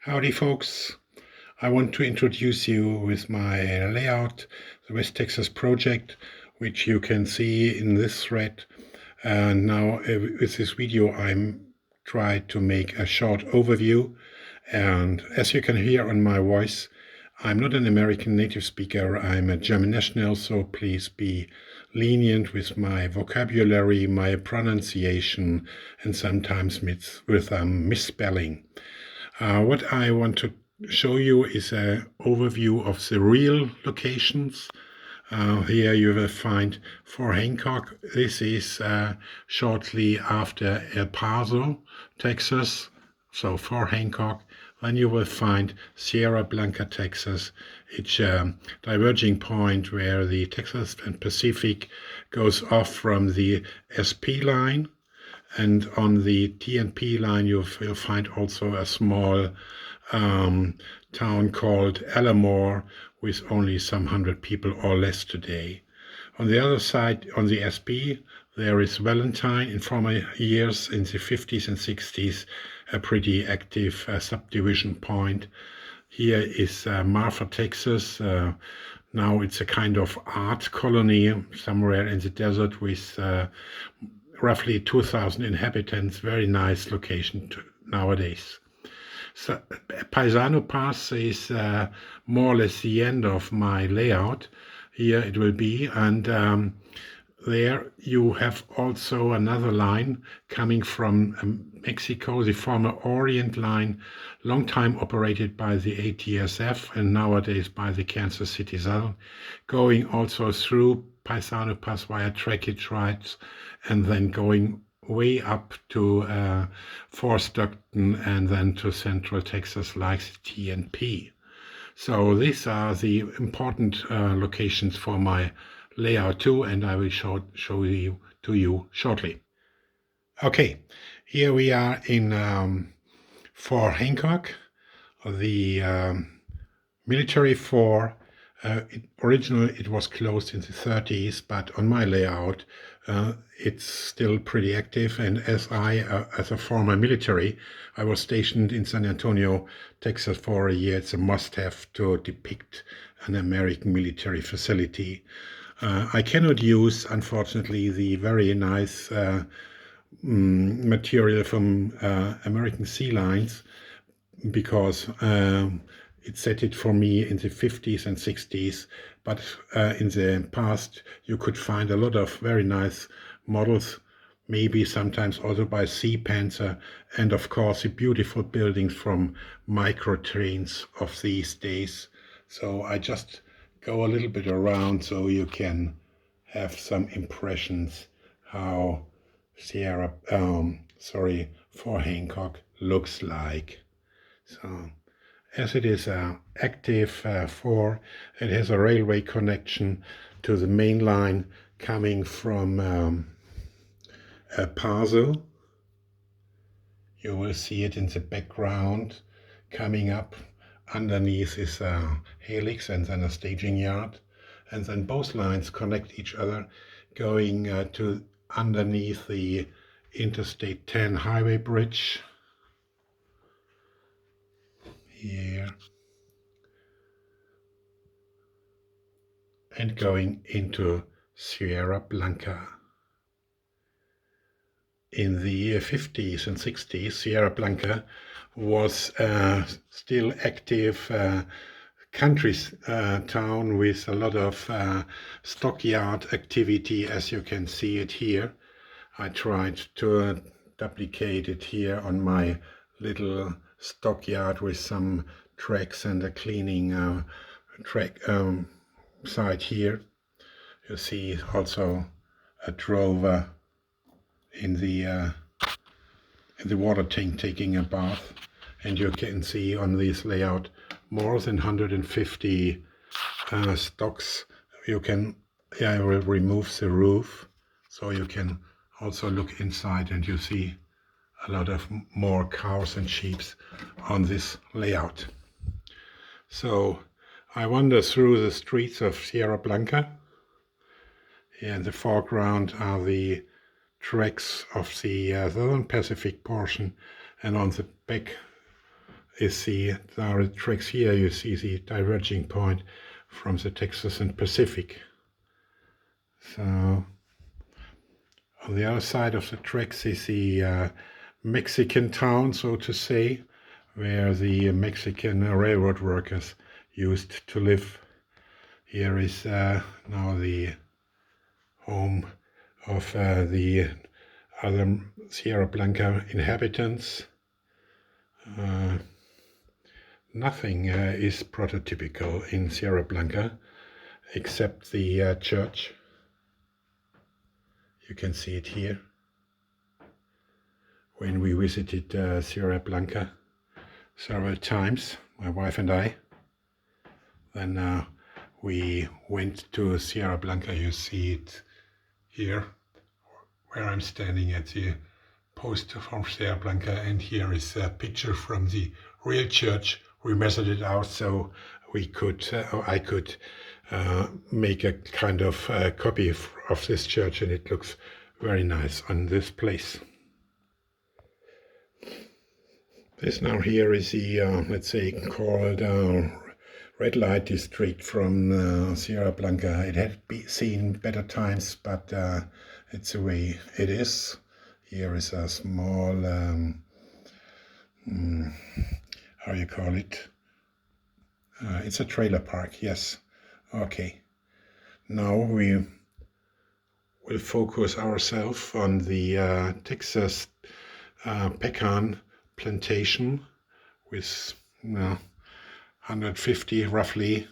Howdy folks, I want to introduce you with my layout, the West Texas project, which you can see in this thread. And now with this video I'm trying to make a short overview, and as you can hear on my voice, I'm not an American native speaker, I'm a German national, so please be lenient with my vocabulary, my pronunciation, and sometimes with misspelling. What I want to show you is an overview of the real locations. Here you will find Fort Hancock. This is shortly after El Paso, Texas. So Fort Hancock. Then you will find Sierra Blanca, Texas. It's a diverging point where the Texas and Pacific goes off from the SP line. And on the TNP line, you'll find also a small town called Alamore with only some 100 people or less today. On the other side, on the SP, there is Valentine. In former years, in the 50s and 60s, a pretty active subdivision point. Here is Marfa, Texas. Now it's a kind of art colony somewhere in the desert with roughly 2,000 inhabitants. Very nice location nowadays. So Paisano Pass is more or less the end of my layout. Here it will be, and there you have also another line coming from Mexico, the former Orient line, long time operated by the ATSF and nowadays by the Kansas City Southern, going also through Paisano Pass via trackage rights and then going way up to Fort Stockton and then to Central Texas like the TNP. So these are the important locations for my layout too, and I will show you to you shortly. Okay, here we are in Fort Hancock, the military fort. Originally it was closed in the 30s, but on my layout it's still pretty active. And as a former military, I was stationed in San Antonio, Texas for a year. It's a must-have to depict an American military facility. I cannot use, unfortunately, the very nice material from American Sea Lines because it set it for me in the 50s and 60s, but in the past you could find a lot of very nice models, maybe sometimes also by Sea Panther, and of course the beautiful buildings from micro trains of these days. So I just go a little bit around so you can have some impressions how Fort Hancock looks like. So as it is an active fort, it has a railway connection to the main line coming from El Paso. You will see it in the background. Coming up underneath is a helix and then a staging yard. And then both lines connect each other, going to underneath the Interstate 10 highway bridge. Here. And going into Sierra Blanca. In the 50s and 60s, Sierra Blanca was still active country town with a lot of stockyard activity, as you can see it here. I tried to duplicate it here on my little stockyard with some tracks and a cleaning track side here. You see also a drover in the water tank taking a bath, and you can see on this layout more than 150 stocks. I will remove the roof so you can also look inside, and you see a lot of more cows and sheep on this layout. So I wander through the streets of Sierra Blanca. Here in the foreground are the tracks of the Southern Pacific portion, and on the back is the tracks here. You see the diverging point from the Texas and Pacific. So on the other side of the tracks is the Mexican town, so to say, where the Mexican railroad workers used to live. Here is now the home of the other Sierra Blanca inhabitants. Nothing is prototypical in Sierra Blanca except the church. You can see it here. When we visited Sierra Blanca several times, my wife and I, then we went to Sierra Blanca. You see it here, where I'm standing at the post from Sierra Blanca, and here is a picture from the real church. We measured it out so we could, I could make a kind of copy of this church, and it looks very nice on this place. This now here is the, let's say, called red light district from Sierra Blanca. It had seen better times, but it's the way it is. Here is a small, how you call it? It's a trailer park, yes. Okay. Now we will focus ourselves on the Texas pecan plantation with 150 roughly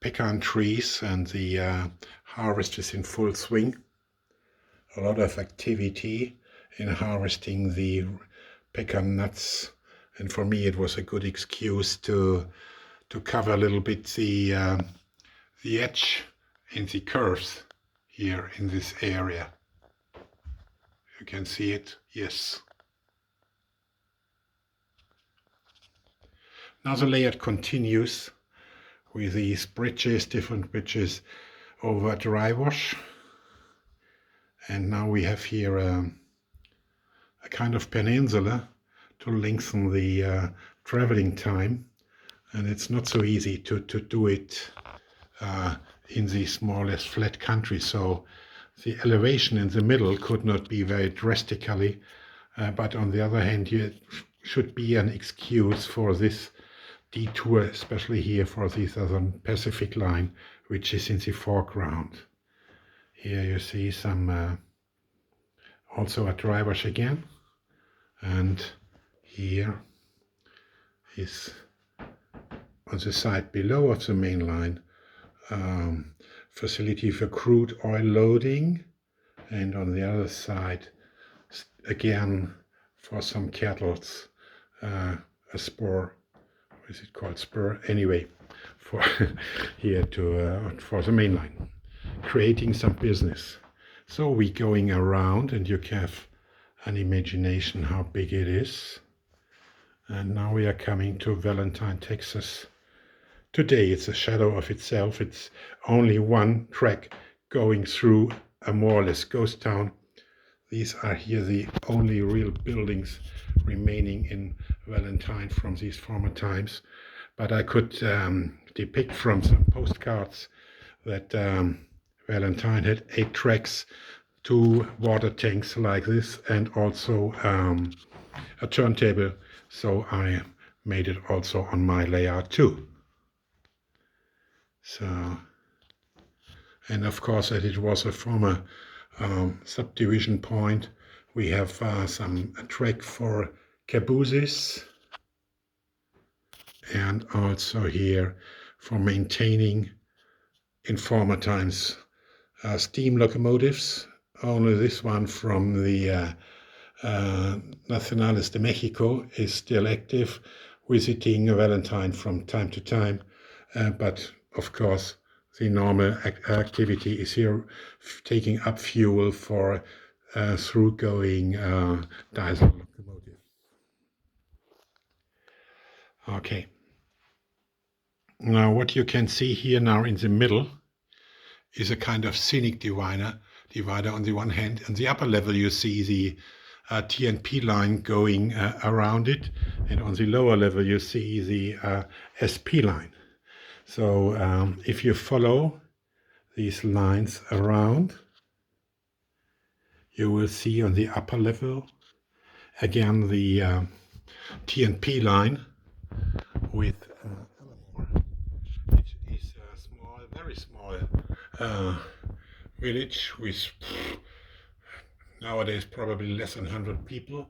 pecan trees, and the harvest is in full swing. A lot of activity in harvesting the pecan nuts, and for me it was a good excuse to cover a little bit the edge and the curves here in this area. You can see it, yes. Now the layout continues with these bridges, different bridges over dry wash. And now we have here a kind of peninsula to lengthen the traveling time. And it's not so easy to do it in these more or less flat country. So the elevation in the middle could not be very drastically, but on the other hand, it should be an excuse for this detour, especially here for the Southern Pacific line, which is in the foreground. Here you see some also a dry wash again, and here is on the side below of the main line facility for crude oil loading, and on the other side again for some kettles, a spur, is it called spur? Anyway, for here to for the main line, creating some business. So we going around, and you can have an imagination how big it is. And now we are coming to Valentine, Texas. Today it's a shadow of itself. It's only one track going through a more or less ghost town. These are here the only real buildings remaining in Valentine from these former times. But I could depict from some postcards that Valentine had 8 tracks, 2 water tanks like this, and also a turntable. So I made it also on my layout too. So, and of course, that it was a former subdivision point. We have a track for cabooses, and also here for maintaining, in former times, steam locomotives. Only this one from the Nacionales de Mexico is still active, visiting Valentine from time to time, but of course the normal activity is here taking up fuel for through-going diesel locomotives. Okay. Now what you can see here now in the middle is a kind of scenic divider on the one hand. On the upper level you see the TNP line going around it, and on the lower level you see the SP line. So if you follow these lines around, you will see on the upper level again the TNP line with it is a small, very small village with nowadays probably less than 100 people,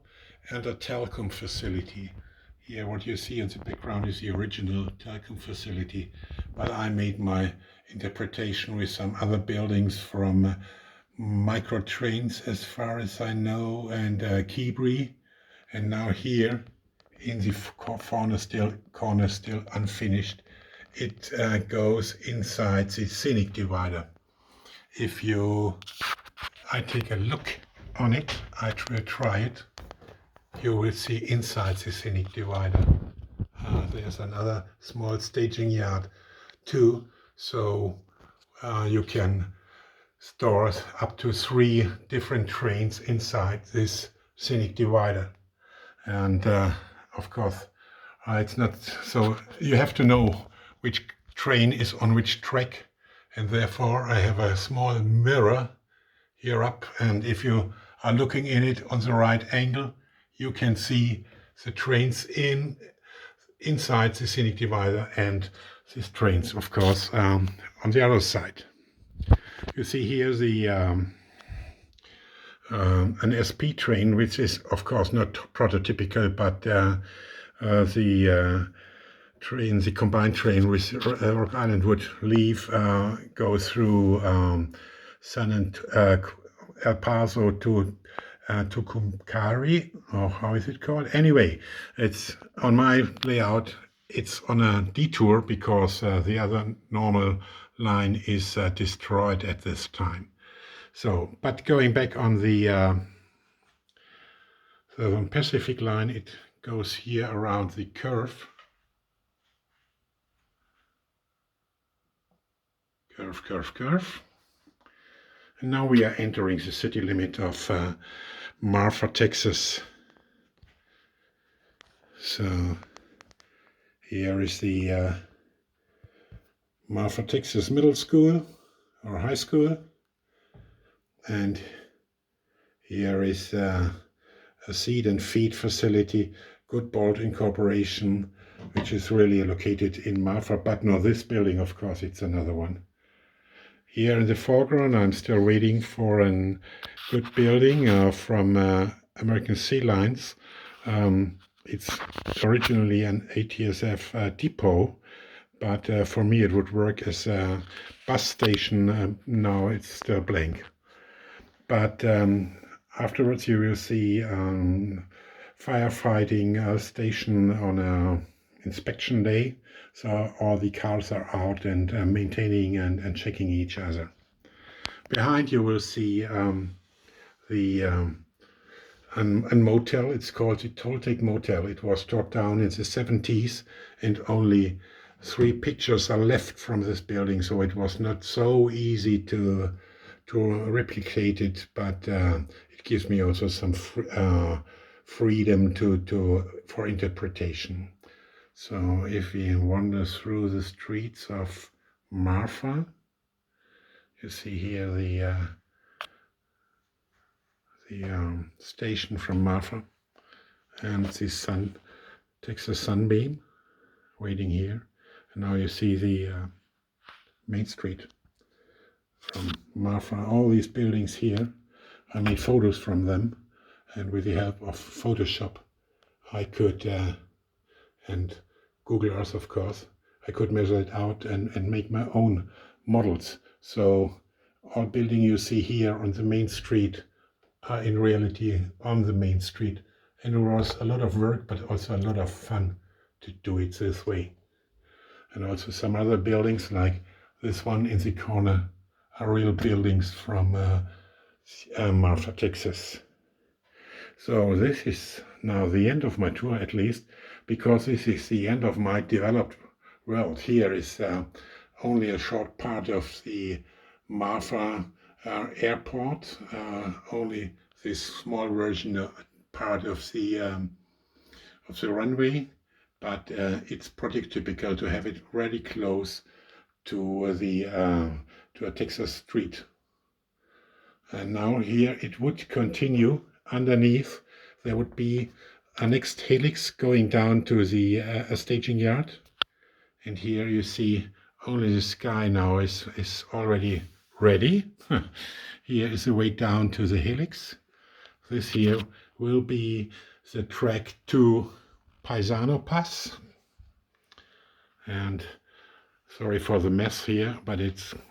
and a telecom facility. Here what you see in the background is the original telecom facility, but I made my interpretation with some other buildings from micro trains as far as I know, and Kibri, and now here in the corner still unfinished, it goes inside the scenic divider. If I take a look on it, I will try it, you will see inside the scenic divider there's another small staging yard too, so you can store up to 3 different trains inside this scenic divider. And of course it's not so, you have to know which train is on which track, and therefore I have a small mirror here up, and if you are looking in it on the right angle, you can see the trains inside the scenic divider, and these trains of course on the other side. You see here the an SP train, which is of course not prototypical, but the combined train with Rock Island would leave, go through San El Paso to Tucumcari, or how is it called? Anyway, it's on my layout, it's on a detour because the other normal line is destroyed at this time. So, but going back on the Southern Pacific line, it goes here around the curve. Curve. And now we are entering the city limit of Marfa, Texas. So here is the Marfa, Texas Middle School or High School. And here is a seed and feed facility, Good Bolt Incorporation, which is really located in Marfa, but no, this building, of course, it's another one. Here in the foreground, I'm still waiting for a good building from American Sea Lines. It's originally an ATSF depot, but for me it would work as a bus station. Now it's still blank. But afterwards you will see firefighting station on a inspection day. So all the cars are out and maintaining and checking each other. Behind you will see the a motel. It's called the Toltec Motel. It was torn down in the 70s, and only 3 pictures are left from this building, so it was not so easy to replicate it, but it gives me also some freedom for interpretation. So if we wander through the streets of Marfa, you see here the station from Marfa, and the Texas Sunbeam waiting here. And now you see the main street from Marfa. All these buildings here, I made photos from them, and with the help of Photoshop I could and Google Earth, of course, I could measure it out and make my own models. So all buildings you see here on the main street are in reality on the main street. And it was a lot of work, but also a lot of fun to do it this way. And also some other buildings, like this one in the corner, are real buildings from Marfa, Texas. So this is now the end of my tour, at least, because this is the end of my developed world. Here is only a short part of the Marfa airport, only this small version part of the runway, but it's prototypical to have it really close to a Texas street. And now here it would continue underneath. There would be a next helix going down to the staging yard. And here you see only the sky now is already ready. Here is the way down to the helix. This here will be the track to Paisano Pass. And sorry for the mess here, but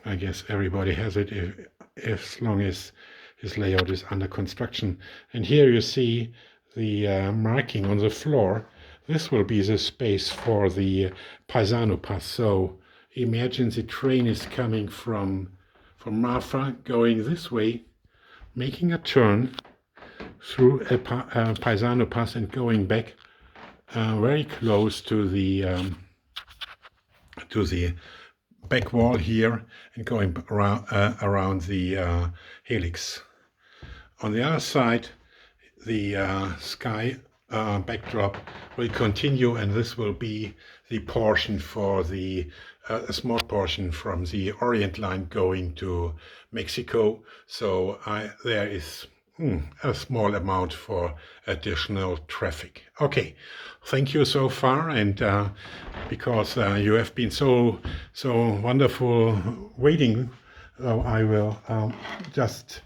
I guess everybody has it as long as his layout is under construction. And here you see the marking on the floor. This will be the space for the Paisano Pass. So imagine the train is coming from Marfa, going this way, making a turn through a Paisano Pass and going back very close to the back wall here and going around the helix. On the other side, the sky backdrop will continue, and this will be the portion for a small portion from the Orient Line going to Mexico. So there is a small amount for additional traffic. Okay, thank you so far, and because you have been so wonderful waiting, I will just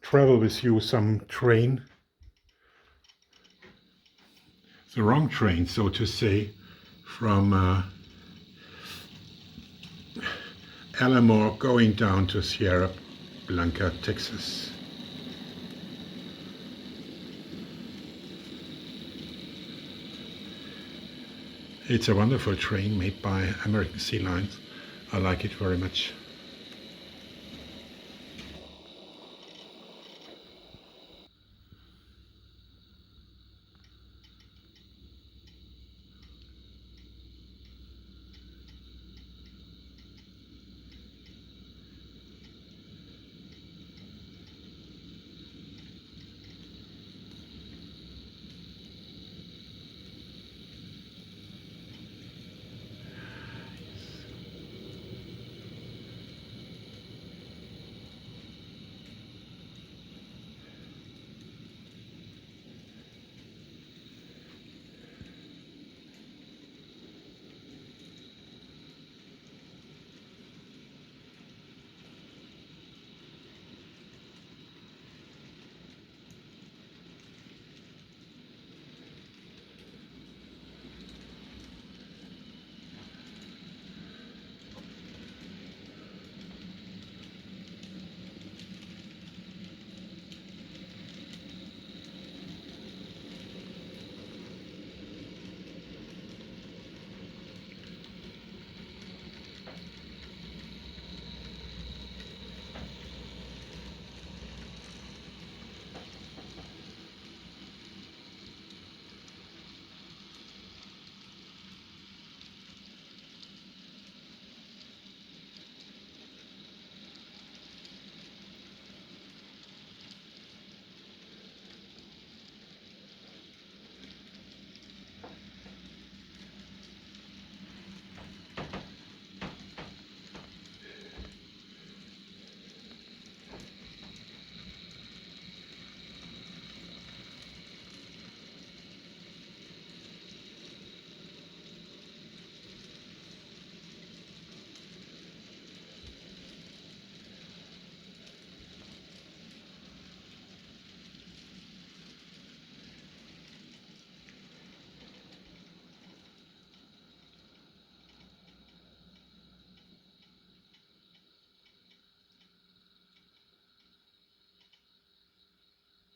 travel with you some train, the wrong train, so to say, from Alamore going down to Sierra Blanca, Texas. It's a wonderful train made by American Sea Lines. I like it very much.